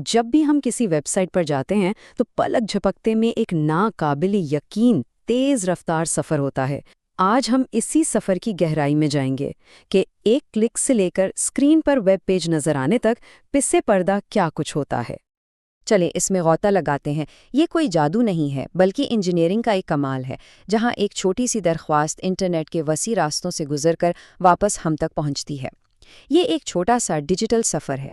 جب بھی ہم کسی ویب سائٹ پر جاتے ہیں تو پلک جھپکتے میں ایک ناقابل یقین تیز رفتار سفر ہوتا ہے۔ آج ہم اسی سفر کی گہرائی میں جائیں گے کہ ایک کلک سے لے کر اسکرین پر ویب پیج نظر آنے تک پس پردہ کیا کچھ ہوتا ہے۔ چلیں اس میں غوطہ لگاتے ہیں۔ یہ کوئی جادو نہیں ہے بلکہ انجینئرنگ کا ایک کمال ہے، جہاں ایک چھوٹی سی درخواست انٹرنیٹ کے وسیع راستوں سے گزر کر واپس ہم تک پہنچتی ہے۔ یہ ایک چھوٹا سا ڈیجیٹل سفر ہے۔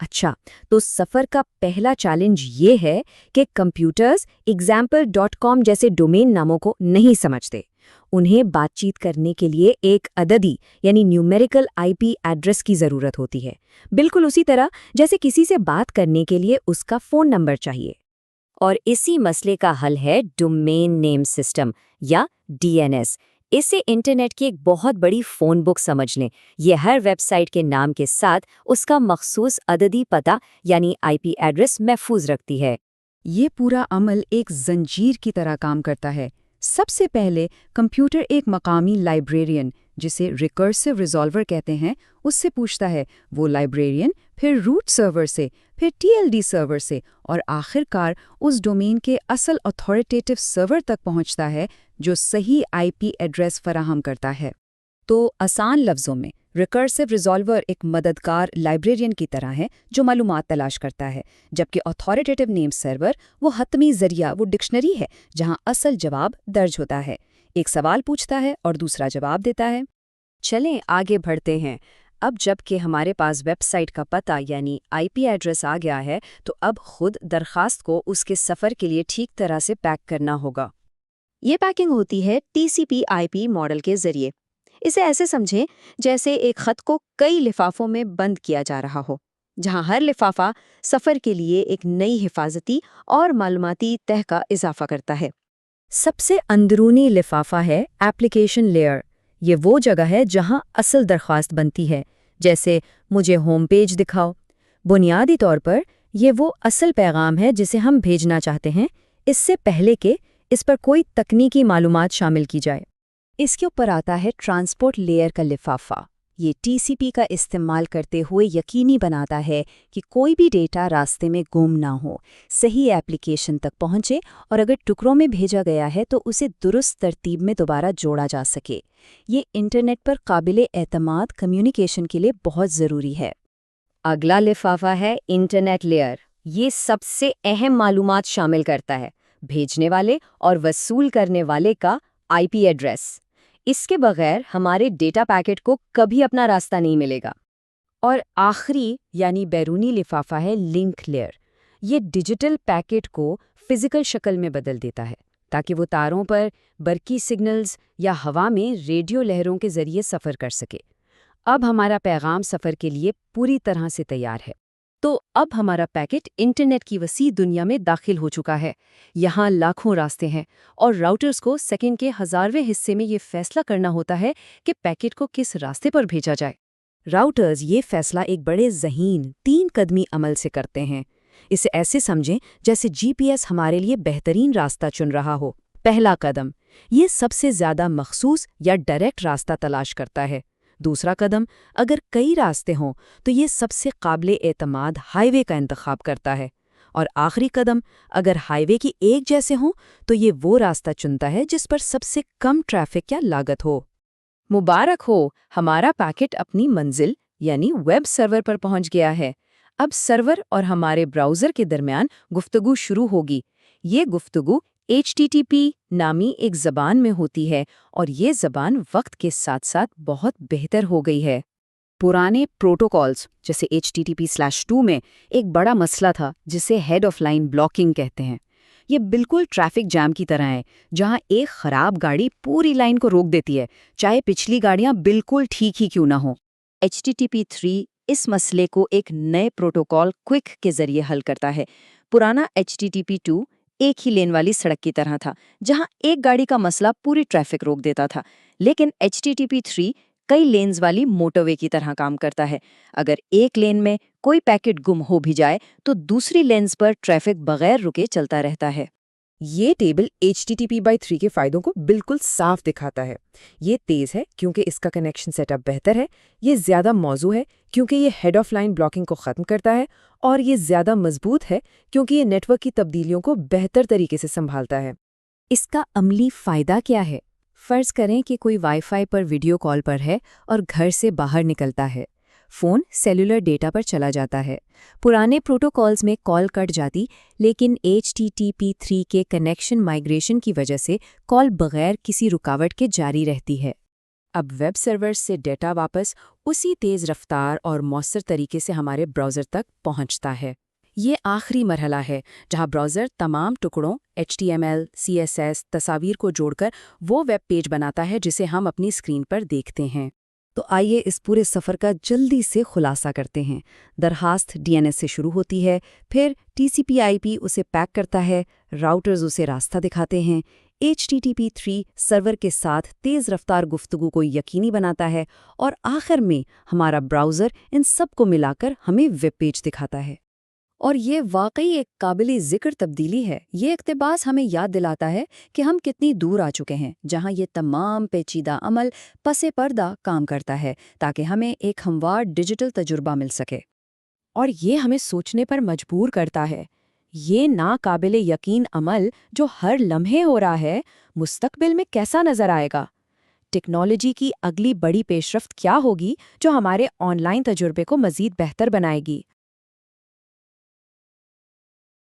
اچھا، تو سفر کا پہلا چیلنج یہ ہے کہ کمپیوٹرز example.com جیسے ڈومین ناموں کو نہیں سمجھتے۔ انہیں بات چیت کرنے کے لیے ایک عددی یعنی نیومیریکل آئی پی ایڈریس کی ضرورت ہوتی ہے، بالکل اسی طرح جیسے کسی سے بات کرنے کے لیے اس کا فون نمبر چاہیے۔ اور اسی مسئلے کا حل ہے ڈومین نیم سسٹم یا ڈی این ایس۔ اسے انٹرنیٹ کی ایک بہت بڑی فون بک سمجھ لیں۔ یہ ہر ویب سائٹ کے نام کے ساتھ اس کا مخصوص عددی پتہ یعنی آئی پی ایڈریس محفوظ رکھتی ہے۔ یہ پورا عمل ایک زنجیر کی طرح کام کرتا ہے۔ سب سے پہلے کمپیوٹر ایک مقامی لائبریرین جسے ریکرسو ریزالور کہتے ہیں اس سے پوچھتا ہے، وہ لائبریرین پھر روٹ سرور سے، پھر ٹی ایل ڈی سرور سے، اور آخر کار اس ڈومین کے اصل اتھارٹیٹیو سرور تک پہنچتا ہے جو صحیح آئی پی ایڈریس فراہم کرتا ہے۔ تو آسان لفظوں میں ریکرسو ریزالور ایک مددگار لائبریرین کی طرح ہے جو معلومات تلاش کرتا ہے، جبکہ اتھارٹیٹیو نیم سرور وہ حتمی ذریعہ، وہ ڈکشنری ہے جہاں اصل جواب درج ہوتا ہے۔ ایک سوال پوچھتا ہے اور دوسرا جواب دیتا ہے۔ چلیں آگے بڑھتے ہیں۔ اب جب کہ ہمارے پاس ویب سائٹ کا پتہ یعنی آئی پی ایڈریس آ گیا ہے تو اب خود درخواست کو اس کے سفر کے لیے ٹھیک طرح سے پیک کرنا ہوگا۔ یہ پیکنگ ہوتی ہے ٹی سی پی آئی پی ماڈل کے ذریعے۔ اسے ایسے سمجھیں جیسے ایک خط کو کئی لفافوں میں بند کیا جا رہا ہو، جہاں ہر لفافہ سفر کے لیے ایک نئی حفاظتی اور معلوماتی تہہ کا اضافہ کرتا ہے۔ سب سے اندرونی لفافہ ہے ایپلیکیشن لیئر۔ یہ وہ جگہ ہے جہاں اصل درخواست بنتی ہے، جیسے مجھے ہوم پیج دکھاؤ۔ بنیادی طور پر یہ وہ اصل پیغام ہے جسے ہم بھیجنا چاہتے ہیں، اس سے پہلے کہ اس پر کوئی تکنیکی معلومات شامل کی جائے۔ اس کے اوپر آتا ہے ٹرانسپورٹ لیئر کا لفافہ۔ یہ ٹی سی پی کا استعمال کرتے ہوئے یقینی بناتا ہے کہ کوئی بھی ڈیٹا راستے میں گم نہ ہو، صحیح ایپلیکیشن تک پہنچے، اور اگر ٹکڑوں میں بھیجا گیا ہے تو اسے درست ترتیب میں دوبارہ جوڑا جا سکے۔ یہ انٹرنیٹ پر قابل اعتماد کمیونیکیشن کے لیے بہت ضروری ہے۔ اگلا لفافہ ہے انٹرنیٹ لیئر۔ یہ سب سے اہم معلومات شامل کرتا ہے، بھیجنے والے اور وصول کرنے والے کا آئی پی ایڈریس۔ اس کے بغیر ہمارے ڈیٹا پیکٹ کو کبھی اپنا راستہ نہیں ملے گا۔ اور آخری یعنی بیرونی لفافہ ہے لنک لیئر۔ یہ ڈیجیٹل پیکٹ کو فزیکل شکل میں بدل دیتا ہے تاکہ وہ تاروں پر، برقی سگنلز یا ہوا میں ریڈیو لہروں کے ذریعے سفر کر سکے۔ اب ہمارا پیغام سفر کے لیے پوری طرح سے تیار ہے۔ تو اب ہمارا پیکٹ انٹرنیٹ کی وسیع دنیا میں داخل ہو چکا ہے۔ یہاں لاکھوں راستے ہیں اور راؤٹرز کو سیکنڈ کے 1000ویں حصے میں یہ فیصلہ کرنا ہوتا ہے کہ پیکٹ کو کس راستے پر بھیجا جائے۔ راؤٹرز یہ فیصلہ ایک بڑے ذہین 3 قدمی عمل سے کرتے ہیں۔ اسے ایسے سمجھیں جیسے جی پی ایس ہمارے لیے بہترین راستہ چن رہا ہو۔ پہلا قدم، یہ سب سے زیادہ مخصوص یا ڈائریکٹ راستہ تلاش کرتا ہے۔ دوسرا قدم، اگر کئی راستے ہوں تو یہ سب سے قابل اعتماد ہائی وے کا انتخاب کرتا ہے۔ اور آخری قدم، اگر ہائی وے کی ایک جیسے ہوں تو یہ وہ راستہ چنتا ہے جس پر سب سے کم ٹریفک یا لاگت ہو۔ مبارک ہو، ہمارا پیکٹ اپنی منزل یعنی ویب سرور پر پہنچ گیا ہے۔ اب سرور اور ہمارے براؤزر کے درمیان گفتگو شروع ہوگی۔ یہ گفتگو HTTP نامی ایک زبان میں ہوتی ہے اور یہ زبان وقت کے ساتھ ساتھ بہت بہتر ہو گئی ہے۔ پرانے پروٹوکالز جیسے HTTP/2 میں ایک بڑا مسئلہ تھا جسے ہیڈ آف لائن بلاکنگ کہتے ہیں۔ یہ بالکل ٹریفک جام کی طرح ہے، جہاں ایک خراب گاڑی پوری لائن کو روک دیتی ہے، چاہے پچھلی گاڑیاں بالکل ٹھیک ہی کیوں نہ ہوں۔ HTTP3 اس مسئلے کو ایک نئے پروٹوکال کوئک کے ذریعے حل کرتا ہے۔ پرانا HTTP2 ایک ہی لین والی سڑک کی طرح تھا، جہاں ایک گاڑی کا مسئلہ پوری ٹریفک روک دیتا تھا، لیکن HTTP3 کئی لینز والی موٹر وے کی طرح کام کرتا ہے۔ اگر ایک لین میں کوئی پیکٹ گم ہو بھی جائے تو دوسری لینز پر ٹریفک بغیر رکے چلتا رہتا ہے۔ یہ ٹیبل HTTP/3 کے فائدوں کو بالکل صاف دکھاتا ہے۔ یہ تیز ہے کیونکہ اس کا کنیکشن سیٹ اپ بہتر ہے، یہ زیادہ موزوں ہے کیونکہ یہ ہیڈ آف لائن بلاکنگ کو ختم کرتا ہے، اور یہ زیادہ مضبوط ہے کیونکہ یہ نیٹ ورک کی تبدیلیوں کو بہتر طریقے سے سنبھالتا ہے۔ اس کا عملی فائدہ کیا ہے؟ فرض کریں کہ کوئی وائی فائی پر ویڈیو کال پر ہے اور گھر سے باہر نکلتا ہے۔ فون سیلولر ڈیٹا پر چلا جاتا ہے۔ پرانے پروٹوکالز میں کال کٹ جاتی، لیکن HTTP/3 کے کنیکشن مائیگریشن کی وجہ سے کال بغیر کسی رکاوٹ کے جاری رہتی ہے۔ اب ویب سرور سے ڈیٹا واپس اسی تیز رفتار اور مؤثر طریقے سے ہمارے براؤزر تک پہنچتا ہے۔ یہ آخری مرحلہ ہے جہاں براؤزر تمام ٹکڑوں HTML، CSS، تصاویر کو جوڑ کر وہ ویب پیج بناتا ہے جسے ہم اپنی اسکرین پر دیکھتے ہیں۔ تو آئیے اس پورے سفر کا جلدی سے خلاصہ کرتے ہیں۔ درخواست DNS سے شروع ہوتی ہے، پھر TCP/IP اسے پیک کرتا ہے، راؤٹرز اسے راستہ دکھاتے ہیں، HTTP/3 سرور کے ساتھ تیز رفتار گفتگو کو یقینی بناتا ہے، اور آخر میں ہمارا براؤزر ان سب کو ملا کر ہمیں ویب پیج دکھاتا ہے۔ اور یہ واقعی ایک قابل ذکر تبدیلی ہے۔ یہ اقتباس ہمیں یاد دلاتا ہے کہ ہم کتنی دور آ چکے ہیں، جہاں یہ تمام پیچیدہ عمل پس پردہ کام کرتا ہے تاکہ ہمیں ایک ہموار ڈیجیٹل تجربہ مل سکے۔ اور یہ ہمیں سوچنے پر مجبور کرتا ہے، یہ ناقابل یقین عمل جو ہر لمحے ہو رہا ہے، مستقبل میں کیسا نظر آئے گا؟ ٹیکنالوجی کی اگلی بڑی پیش رفت کیا ہوگی جو ہمارے آن لائن تجربے کو مزید بہتر بنائے گی؟